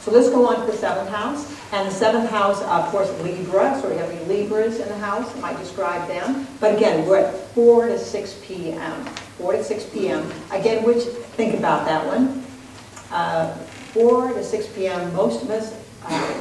So let's go on to the 7th house. And the 7th house, of course, Libra. So we have any Libras in the house. I might describe them. But again, we're at 4 to 6 p.m. 4 to 6 p.m. Again, which, think about that one. 4 to 6 p.m., most of us,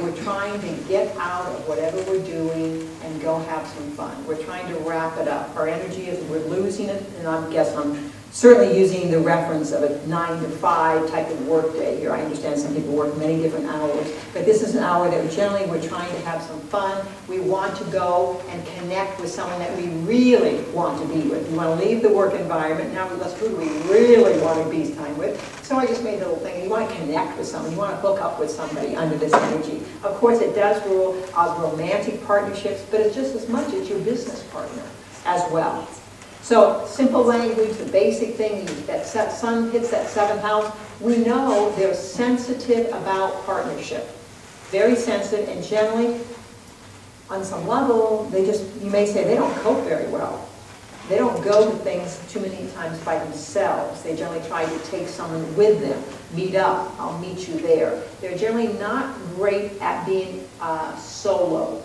we're trying to get out of whatever we're doing and go have some fun. We're trying to wrap it up. Our energy is, we're losing it, and I guess I'm certainly using the reference of a 9 to 5 type of work day here. I understand some people work many different hours, but this is an hour that generally we're trying to have some fun. We want to go and connect with someone that we really want to be with. We want to leave the work environment. Now let's who do we really want to be time with? So I just made a little thing. You want to connect with someone. You want to hook up with somebody under this energy. Of course, it does rule romantic partnerships, but it's just as much as your business partner as well. So simple language, the basic thing, that sun hits that 7th house, we know they're sensitive about partnership. Very sensitive, and generally, on some level, they just, you may say, they don't cope very well. They don't go to things too many times by themselves. They generally try to take someone with them. Meet up, I'll meet you there. They're generally not great at being solo.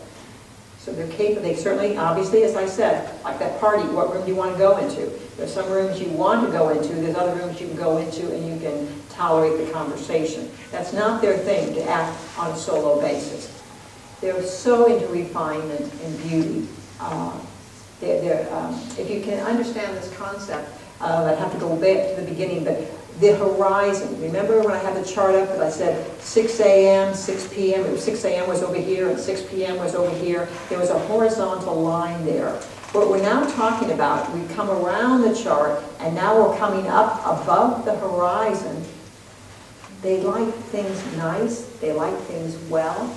So they're capable, they certainly, obviously, as I said, like that party, what room do you want to go into? There's some rooms you want to go into, there's other rooms you can go into and you can tolerate the conversation. That's not their thing to act on a solo basis. They're so into refinement and beauty. If you can understand this concept, I'd have to go back to the beginning, but the horizon. Remember when I had the chart up that I said 6 a.m., 6 p.m., it was 6 a.m. was over here and 6 p.m. was over here. There was a horizontal line there. What we're now talking about, we come around the chart and now we're coming up above the horizon. They like things nice, they like things well.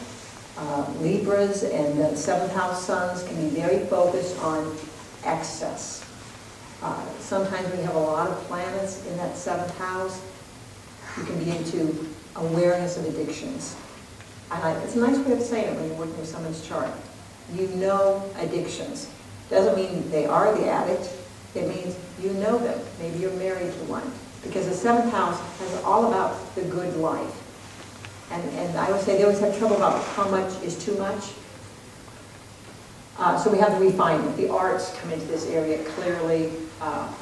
Libras and the 7th house suns can be very focused on excess. Sometimes when you have a lot of planets in that 7th house, you can be into awareness of addictions. And it's a nice way of saying it when you're working with someone's chart. You know addictions. Doesn't mean they are the addict. It means you know them. Maybe you're married to one. Because the 7th house is all about the good life. And I would say they always have trouble about how much is too much. So we have the refinement. The arts come into this area clearly.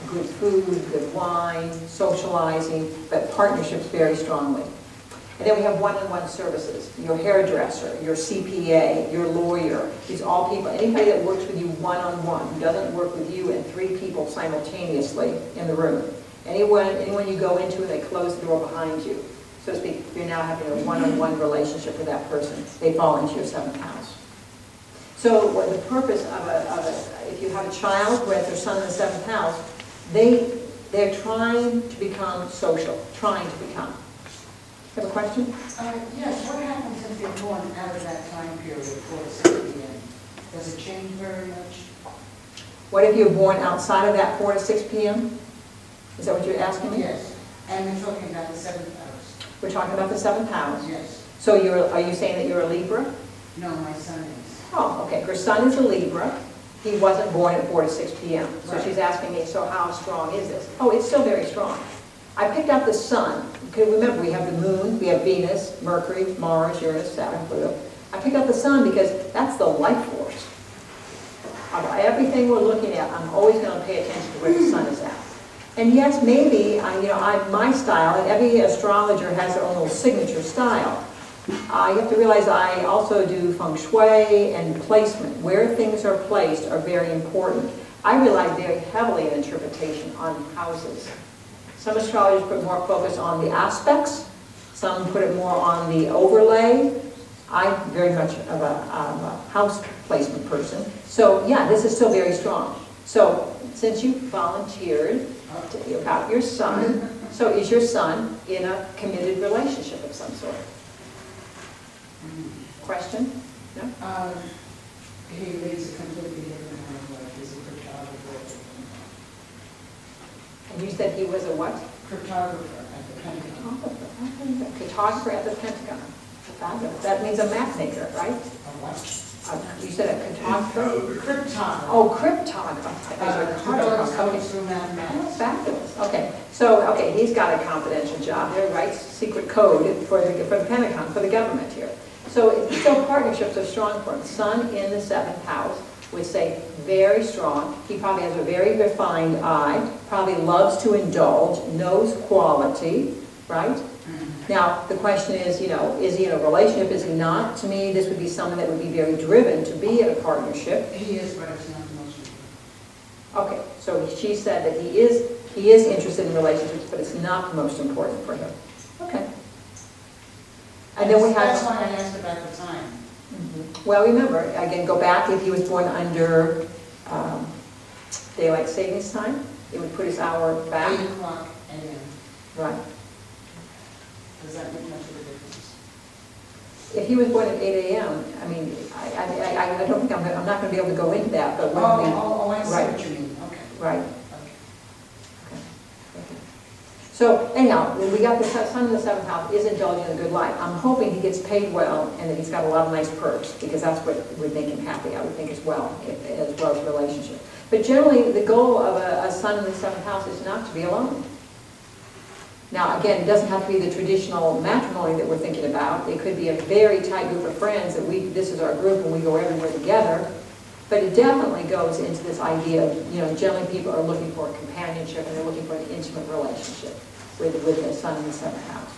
Good food, good wine, socializing, but partnerships very strongly. And then we have one-on-one services. Your hairdresser, your CPA, your lawyer. These all people, anybody that works with you one-on-one, who doesn't work with you and 3 people simultaneously in the room. Anyone you go into and they close the door behind you, so to speak, you're now having a one-on-one relationship with that person. They fall into your 7th house. So what the purpose of if you have a child who has their sun in the 7th house, they're trying to become social, trying to become. You have a question? Yes, what happens if you're born out of that time period, 4 to 6 p.m.? Does it change very much? What if you're born outside of that 4 to 6 p.m.? Is that what you're asking me? Yes, and we're talking about the 7th house. We're talking about the 7th house? Yes. So are you saying that you're a Libra? No, my son is. Oh, okay. Her son is a Libra. He wasn't born at 4 to 6 p.m. So Right. she's asking me, so how strong is this? Oh, it's still very strong. I picked out the sun. Okay, remember, we have the moon, we have Venus, Mercury, Mars, Uranus, Saturn, Pluto. I picked out the sun because that's the life force. Of everything we're looking at, I'm always going to pay attention to where the sun is at. And yes, maybe, my style, and every astrologer has their own little signature style. You have to realize I also do feng shui and placement. Where things are placed are very important. I rely very heavily in interpretation on houses. Some astrologers put more focus on the aspects. Some put it more on the overlay. I'm very much of a house placement person. So yeah, this is still very strong. So since you volunteered about your son, so is your son in a committed relationship of some sort? Question? No? He leads a completely different life. He's a photographer. And you said he was a what? Photographer at the Pentagon. Photographer at the Pentagon. Fabulous. That means a map maker, right? A what? You said a cartographer? Cryptography. Oh, cryptographer. Cartography through Oh, mathematics. fabulous. Okay. So, okay, he's got a confidential job there, writes secret code for the Pentagon, for the government here. So partnerships are strong for him. Sun in the 7th house would say very strong. He probably has a very refined eye, probably loves to indulge, knows quality, right? Now, the question is, you know, is he in a relationship, is he not? To me, this would be someone that would be very driven to be in a partnership. He is, but it's not the most important. Okay, so she said that he is interested in relationships, but it's not the most important for him. Okay. And then we have... That's why I asked about the time. Well, remember, again, go back, if he was born under daylight savings time, it would put his hour back. 8 o'clock a.m. Right. Does that make much of a difference? If he was born at 8 a.m., I mean, I don't think I'm not going to be able to go into that, but when we... I see right. what you mean. Okay. Right. Okay. Okay. So anyhow, we got the sun in the 7th house is indulging in a good life. I'm hoping he gets paid well and that he's got a lot of nice perks, because that's what would make him happy, I would think, as well as relationship. But generally, the goal of a sun in the 7th house is not to be alone. Now, again, it doesn't have to be the traditional matrimony that we're thinking about. It could be a very tight group of friends that this is our group and we go everywhere together. But it definitely goes into this idea of, you know, generally people are looking for companionship and they're looking for an intimate relationship with the sun in the 7th house.